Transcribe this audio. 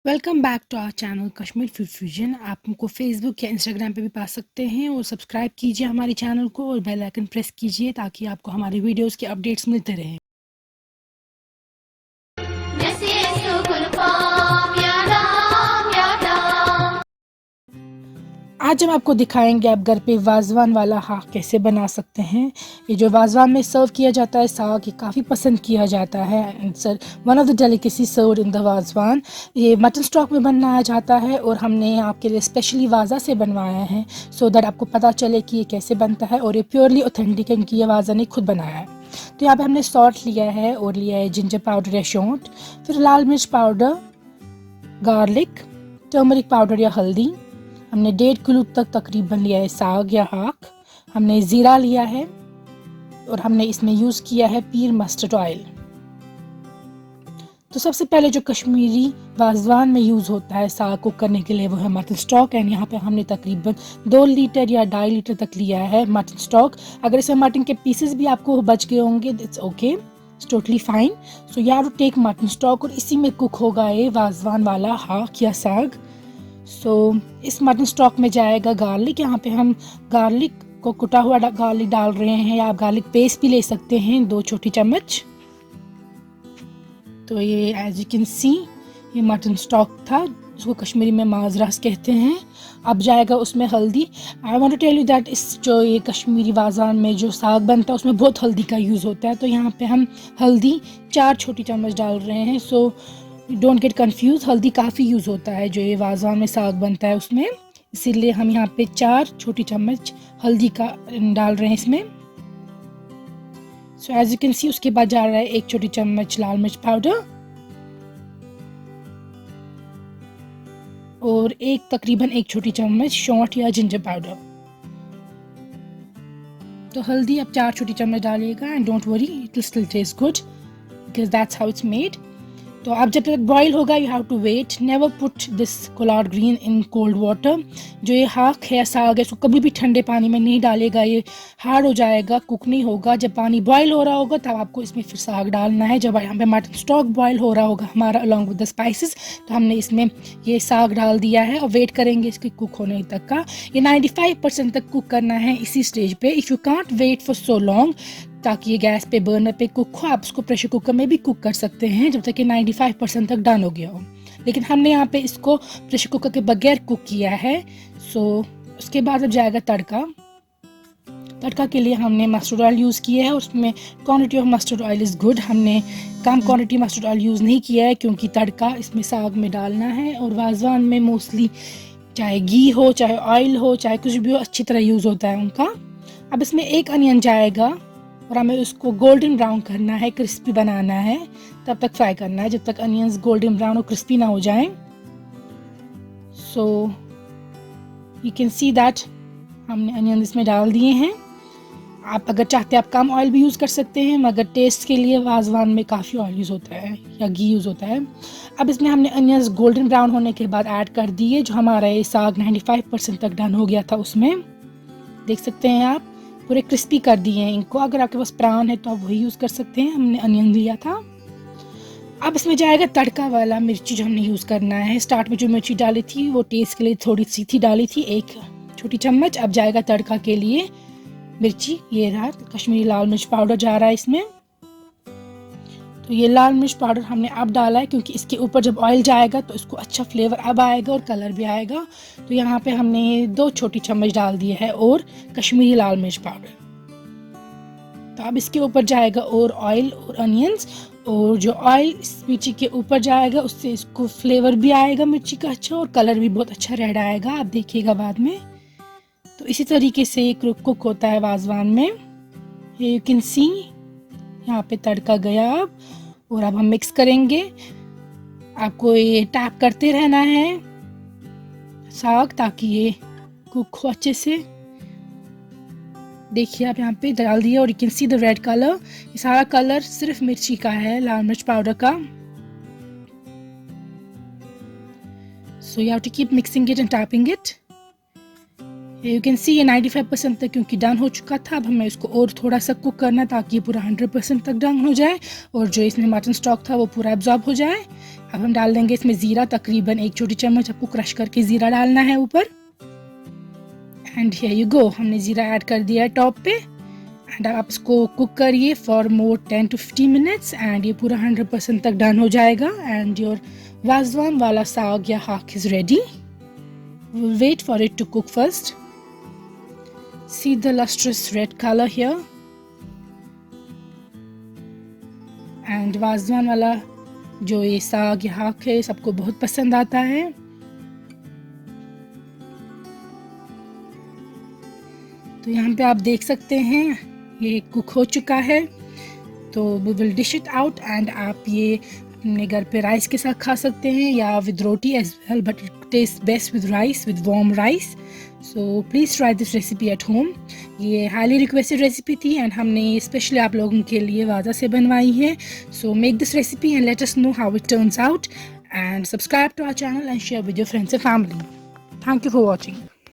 Welcome back to our channel Kashmir food fusion. आप हमको Facebook या इंस्टाग्राम पे भी पा सकते हैं और सब्सक्राइब कीजिए हमारे चैनल को और बेल आइकन प्रेस कीजिए ताकि आपको हमारे वीडियोस के अपडेट्स मिलते रहें। आज हम आपको दिखाएंगे आप घर पे वाजवान वाला हाक कैसे बना सकते हैं। ये जो वाजवान में सर्व किया जाता है साग, ये काफ़ी पसंद किया जाता है। Sir one of the delicacy serve in the wazwan. ये मटन स्टॉक में बनाया जाता है और हमने आपके लिए स्पेशली वाजा से बनवाया है सो दैट आपको पता चले कि ये कैसे बनता है और ये प्योरली ऑथेंटिक है क्योंकि ये वाजा ने खुद बनाया है। तो यहाँ पे हमने सॉल्ट लिया है और लिया है जिंजर पाउडर या शोंठ, फिर लाल मिर्च पाउडर, गार्लिक, टर्मरिक पाउडर या हल्दी। हमने 1.5 किलो तक तकरीबन लिया है साग या हाक। हमने ज़ीरा लिया है और हमने इसमें यूज़ किया है पीर मस्टर्ड ऑयल। तो सबसे पहले जो कश्मीरी वाजवान में यूज़ होता है साग कुक करने के लिए वो है मटन स्टॉक। एंड यहाँ पे हमने तकरीबन 2 लीटर या 2.5 लीटर तक लिया है मटन स्टॉक। अगर इसमें मटन के पीसेस भी आपको बच गए होंगे it's okay, it's totally fine. So you have to take mutton stock और इसी में कुक होगा ये वाजवान वाला हाक या साग। सो इस मटन स्टॉक में जाएगा गार्लिक। यहाँ पे हम गार्लिक को कुटा हुआ गार्लिक डाल रहे हैं या आप गार्लिक पेस्ट भी ले सकते हैं 2 छोटी चम्मच। तो ये एज यू कैन सी ये मटन स्टॉक था जिसको कश्मीरी में माजरास कहते हैं। अब जाएगा उसमें हल्दी। I want to tell you that is जो ये कश्मीरी वाजान में जो साग बनता है उसमें बहुत हल्दी का यूज़ होता है। तो यहाँ पे हम हल्दी 4 छोटी चम्मच डाल रहे हैं। सो डोंट गेट कंफ्यूज, हल्दी काफ़ी यूज़ होता है जो ये वाजवान में साग बनता है उसमें, इसीलिए हम यहाँ पे 4 छोटी चम्मच हल्दी का डाल रहे हैं इसमें। So as you can see उसके बाद जा रहा है 1 छोटी चम्मच लाल मिर्च पाउडर और तकरीबन 1 छोटी चम्मच शौंठ या जिंजर पाउडर। तो हल्दी आप 4 छोटी चम्मच डालिएगा and don't worry it will still taste good because that's how it's made. तो अब जब तक बॉईल होगा you have to wait. Never put this collard green in cold water. जो ये हाक है साग है इसको कभी भी ठंडे पानी में नहीं डालेगा, ये हार्ड हो जाएगा, कुक नहीं होगा। जब पानी बॉईल हो रहा होगा तब आपको इसमें फिर साग डालना है। जब यहाँ पे मटन स्टॉक बॉईल हो रहा होगा हमारा अलॉन्ग विद द स्पाइसेस तो हमने इसमें ये साग डाल दिया है और वेट करेंगे इसके कुक होने तक का। ये 95% तक कुक करना है इसी स्टेज पे। If you can't wait for so long ताकि ये गैस पे बर्नर पे कुक हो, आप इसको प्रेशर कुकर में भी कुक कर सकते हैं जब तक ये 95% तक डन हो गया हो। लेकिन हमने यहाँ पे इसको प्रेशर कुकर के बगैर कुक किया है। सो उसके बाद अब जाएगा तड़का। तड़का के लिए हमने मस्टर्ड ऑयल यूज़ किया है। उसमें quantity of mustard oil is good. हमने कम क्वांटिटी मस्टर्ड ऑयल यूज़ नहीं किया है क्योंकि तड़का इसमें साग में डालना है और वाजवान में मोस्टली चाहे घी हो चाहे ऑयल हो चाहे कुछ भी हो अच्छी तरह यूज़ होता है उनका। अब इसमें 1 अनियन जाएगा और हमें उसको गोल्डन ब्राउन करना है, क्रिस्पी बनाना है, तब तक फ्राई करना है जब तक अनियंस गोल्डन ब्राउन और क्रिस्पी ना हो जाएं। So you can see that हमने अनियन इसमें डाल दिए हैं। आप अगर चाहते हैं आप कम ऑयल भी यूज़ कर सकते हैं मगर टेस्ट के लिए वाजवान में काफ़ी ऑयल यूज़ होता है या घी यूज़ होता है। अब इसमें हमने अनियंस गोल्डन ब्राउन होने के बाद ऐड कर दिए। जो हमारा ये साग 95% तक डन हो गया था उसमें देख सकते हैं आप पूरे क्रिस्पी कर दिए हैं इनको। अगर आपके पास प्रान है तो आप वही यूज़ कर सकते हैं, हमने अनियन लिया था। अब इसमें जाएगा तड़का वाला मिर्ची जो हमने यूज़ करना है। स्टार्ट में जो मिर्ची डाली थी वो टेस्ट के लिए थोड़ी सी थी डाली थी 1 छोटी चम्मच। अब जाएगा तड़का के लिए मिर्ची, ये रहा कश्मीरी लाल मिर्च पाउडर जा रहा है इसमें। तो ये लाल मिर्च पाउडर हमने अब डाला है क्योंकि इसके ऊपर जब ऑयल जाएगा तो इसको अच्छा फ्लेवर अब आएगा और कलर भी आएगा। तो यहाँ पे हमने 2 छोटी चम्मच डाल दिए है और कश्मीरी लाल मिर्च पाउडर। तो अब इसके ऊपर जाएगा और ऑयल और अनियंस और जो ऑयल इस मिर्ची के ऊपर जाएगा उससे इसको फ्लेवर भी आएगा मिर्ची का अच्छा और कलर भी बहुत अच्छा रेड आएगा, आप देखिएगा बाद में। तो इसी तरीके से ये कुक होता है वाजवान में। यू कैन सी यहाँ पे तड़का गया अब और अब हम मिक्स करेंगे। आपको ये टैप करते रहना है साग ताकि ये कुक हो अच्छे से। देखिए आप यहाँ पे डाल दिया और you can see the red colour. ये सारा कलर सिर्फ मिर्ची का है, लाल मिर्च पाउडर का। So you have to keep mixing it and tapping it. You can see ये 95% तक क्योंकि डन हो चुका था। अब हमें इसको और थोड़ा सा कुक करना ताकि ये पूरा 100% तक डन हो जाए और जो इसमें मटन स्टॉक था वो पूरा एब्जॉर्ब हो जाए। अब हम डाल देंगे इसमें ज़ीरा, तकरीबन 1 छोटी चम्मच आपको क्रश करके ज़ीरा डालना है ऊपर। एंड हियर यू गो, हमने ज़ीरा ऐड कर दिया है टॉप पे। एंड आप इसको कुक करिए for more 10 to 15 minutes and ये पूरा 100% तक डन हो जाएगा। एंड योर वाजवान वाला साग या हाक is ready. We'll wait for it to cook first. See the lustrous red color here. And wazwan वाला जो ये साग या हाक है सबको बहुत पसंद आता है। तो यहाँ पे आप देख सकते हैं ये कुक हो चुका है। तो we will dish it out and आप ये अपने घर पे राइस के साथ खा सकते हैं या with roti as well, but it taste best with rice, with warm rice. So please try this recipe at home. ये हाईली रिक्वेस्टेड रेसिपी थी एंड हमने स्पेशली आप लोगों के लिए वाजा से बनवाई है। So make this recipe and let us know how it turns out and subscribe to our channel and share with your friends and family. Thank you for watching.